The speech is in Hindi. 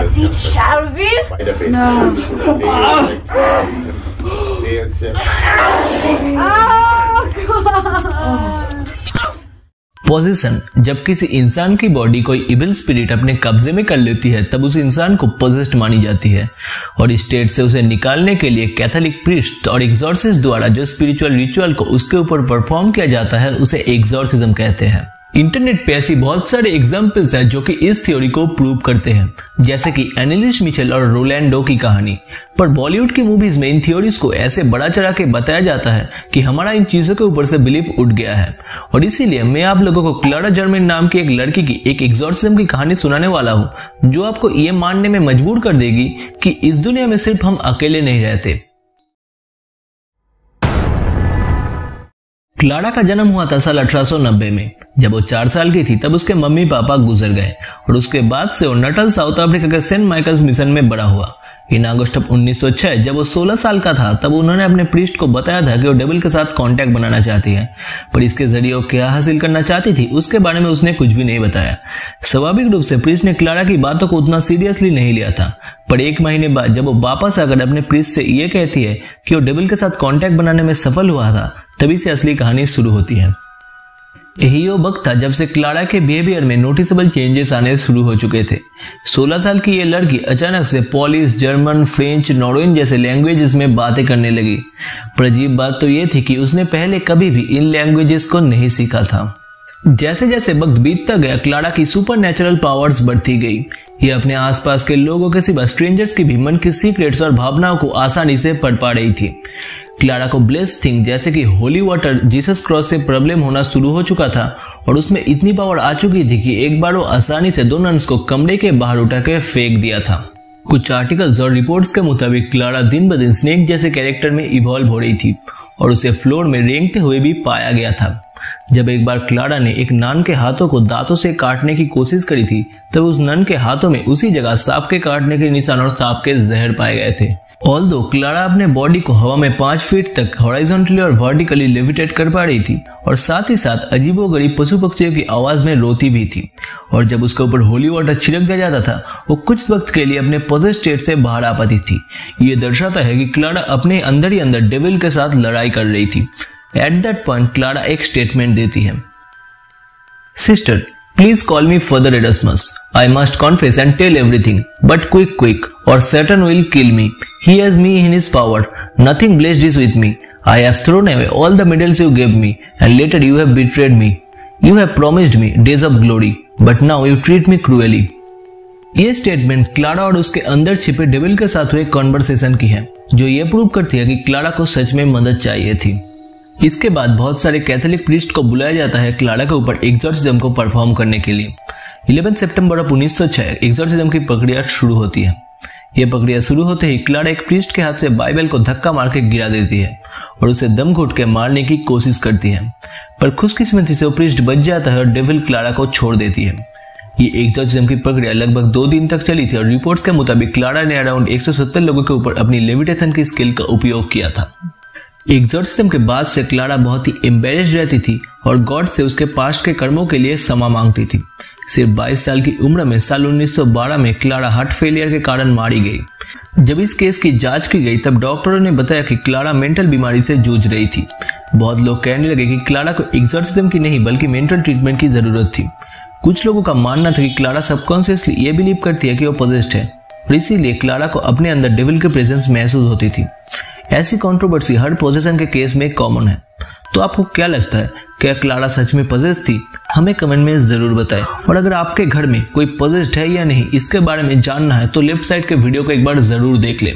That's it, shall we? No. Oh God. Possession, जब किसी इंसान की बॉडी कोई इविल स्पिरिट अपने कब्जे में कर लेती है तब उस इंसान को पोजेस्ड मानी जाती है और इस स्टेट से उसे निकालने के लिए कैथोलिक प्रीस्ट और एक्सॉर्सिस्ट द्वारा जो स्पिरिचुअल रिचुअल को उसके ऊपर परफॉर्म किया जाता है उसे एक्सॉर्सिज्म कहते हैं। इंटरनेट पे ऐसी बहुत सारे एग्जाम्पल्स हैं जो कि इस थ्योरी को प्रूव करते हैं, जैसे कि एनिलिस मिचेल और रोलैंडो की कहानी। पर बॉलीवुड की मूवीज में इन थ्योरीज को ऐसे बड़ा चढ़ा के बताया जाता है कि हमारा इन चीजों के ऊपर से बिलीफ उठ गया है और इसीलिए मैं आप लोगों को क्लारा जर्मेन नाम की एक लड़की की एक एक्सॉर्सिज्म की कहानी सुनाने वाला हूँ जो आपको ये मानने में मजबूर कर देगी कि इस दुनिया में सिर्फ हम अकेले नहीं रहते। क्लारा का जन्म हुआ था साल 1890 में। जब वो 4 साल की थी तब उसके मम्मी पापा गुजर गए और उसके बाद से वो नटल साउथ अफ्रीका के सेंट माइकल्स मिशन में बड़ा हुआ। इन अगस्त 1906 जब वो 16 साल का था तब उन्होंने अपने प्रीस्ट को बताया था कि वो डेविल के साथ कांटेक्ट बनाना चाहती है, पर इसके जरिए वो क्या हासिल करना चाहती थी उसके बारे में उसने कुछ भी नहीं बताया। स्वाभाविक रूप से प्रीस्ट ने क्लारा की बातों को उतना सीरियसली नहीं लिया था, पर 1 महीने बाद जब वो वापस आकर अपने प्रीस्ट से ये कहती है कि वो डेविल के साथ कांटेक्ट बनाने में सफल हुआ था, तभी से असली कहानी शुरू होती है। यही वो वक्त था जब से क्लारा के बिहेवियर में नोटिसेबल चेंजेस आने शुरू हो चुके थे। 16 साल की ये लड़की अचानक से पोलिश, जर्मन, फ्रेंच, नॉर्वेजियन जैसे लैंग्वेजेस में बातें करने लगी। पर अजीब बात तो ये थी कि उसने पहले कभी भी इन लैंग्वेजेस को नहीं सीखा था। जैसे जैसे वक्त बीतता गया क्लारा की सुपर नेचुरल पावर्स बढ़ती गई। ये अपने आसपास के लोगों के सिवा स्ट्रेंजर्स के भी मन की सीक्रेट्स और भावनाओं को आसानी से पढ़ पा रही थी। क्लारा को ब्लेस्ड थिंग जैसे कि होली वाटर, जीसस क्रॉस से प्रॉब्लम होना शुरू हो चुका था और उसमें इतनी पावर आ चुकी थी कि एक बार वो आसानी से 2 नन्स को कमरे के बाहर उठा के फेंक दिया था। कुछ आर्टिकल्स और रिपोर्ट्स के मुताबिक क्लारा दिन ब दिन स्नेक जैसे कैरेक्टर में इवॉल्व हो रही थी और उसे फ्लोर में रेंगते हुए भी पाया गया था। जब एक बार क्लारा ने एक नन के हाथों को दांतों से काटने की कोशिश करी थी तब उस नन के हाथों में उसी जगह सांप के काटने के निशान और सांप के जहर पाए गए थे। ऑल्दो क्लारा अपने बॉडी को हवा में 5 फीट तक हॉरिजॉन्टली और वर्टिकली लेविटेट कर पा रही थी और साथ ही साथ अजीबोगरीब पशु पक्षियों की आवाज में रोती भी थी और जब उसके ऊपर होली वाटर छिड़क दिया जाता था वो कुछ वक्त के लिए अपने पॉजेस्ड स्टेट से बाहर आ पाती थी। ये दर्शाता है कि क्लारा अपने अंदर ही अंदर डेविल के साथ लड़ाई कर रही थी। एट दैट पॉइंट क्लारा एक स्टेटमेंट देती है, sister please call me father Edsmus, I must confess and tell everything, but quick or Satan will kill me, he has me in his power, nothing blessed is with me, I have thrown away all the medals you gave me and later you have betrayed me, you have promised me days of glory but now you treat me cruelly। ये स्टेटमेंट क्लारा और उसके अंदर छिपे डेविल के साथ हुए कॉन्वर्सेशन की है जो ये प्रूव करती है कि क्लारा को सच में मदद चाहिए थी। इसके बाद बहुत सारे कैथोलिक प्रीस्ट को बुलाया जाता है क्लारा के ऊपर एक्सॉर्सिज्म को परफॉर्म करने के लिए। 11 सितंबर 1906 एक्सॉर्सिज्म की प्रक्रिया शुरू होती है। यह प्रक्रिया शुरू होते ही क्लारा एक प्रीस्ट के हाथ से बाइबल को धक्का मार के गिरा देती है और उसे दम घुट के मारने की कोशिश करती है, पर खुशकिस्मती से वो प्रीस्ट बच जाता है और डेविल क्लारा को छोड़ देती है। ये एक्सॉर्सिज्म की प्रक्रिया लगभग 2 दिन तक चली थी और रिपोर्ट्स के मुताबिक क्लारा ने अराउंड 170 लोगों के ऊपर अपनी लेविटेशन की स्किल का उपयोग किया था। एक्सॉर्सिज्म के बाद से क्लारा बहुत ही एम्बेरेस्ड रहती थी और गॉड से उसके पास्ट के कर्मों के लिए क्षमा मांगती थी। सिर्फ 22 साल की उम्र में साल 1912 में क्लारा हार्ट फेलियर के कारण मारी गई। जब इस केस की जांच की गई तब डॉक्टरों ने बताया कि क्लारा मेंटल बीमारी से जूझ रही थी। बहुत लोग कहने लगे कि क्लारा को एक्सॉर्सिज्म की नहीं बल्कि मेंटल ट्रीटमेंट की जरूरत थी। कुछ लोगों का मानना था कि क्लारा सबकॉन्शियसली ये बिलीव करती है कि वो पॉजेस्ड है और इसीलिए क्लारा को अपने अंदर डेविल की प्रेजेंस महसूस होती थी। ऐसी कंट्रोवर्सी हर पोजेशन के केस में कॉमन है। तो आपको क्या लगता है, क्या क्लारा सच में पॉजेस्ड थी? हमें कमेंट में जरूर बताएं। और अगर आपके घर में कोई पॉजेस्ड है या नहीं इसके बारे में जानना है तो लेफ्ट साइड के वीडियो को एक बार जरूर देख लें।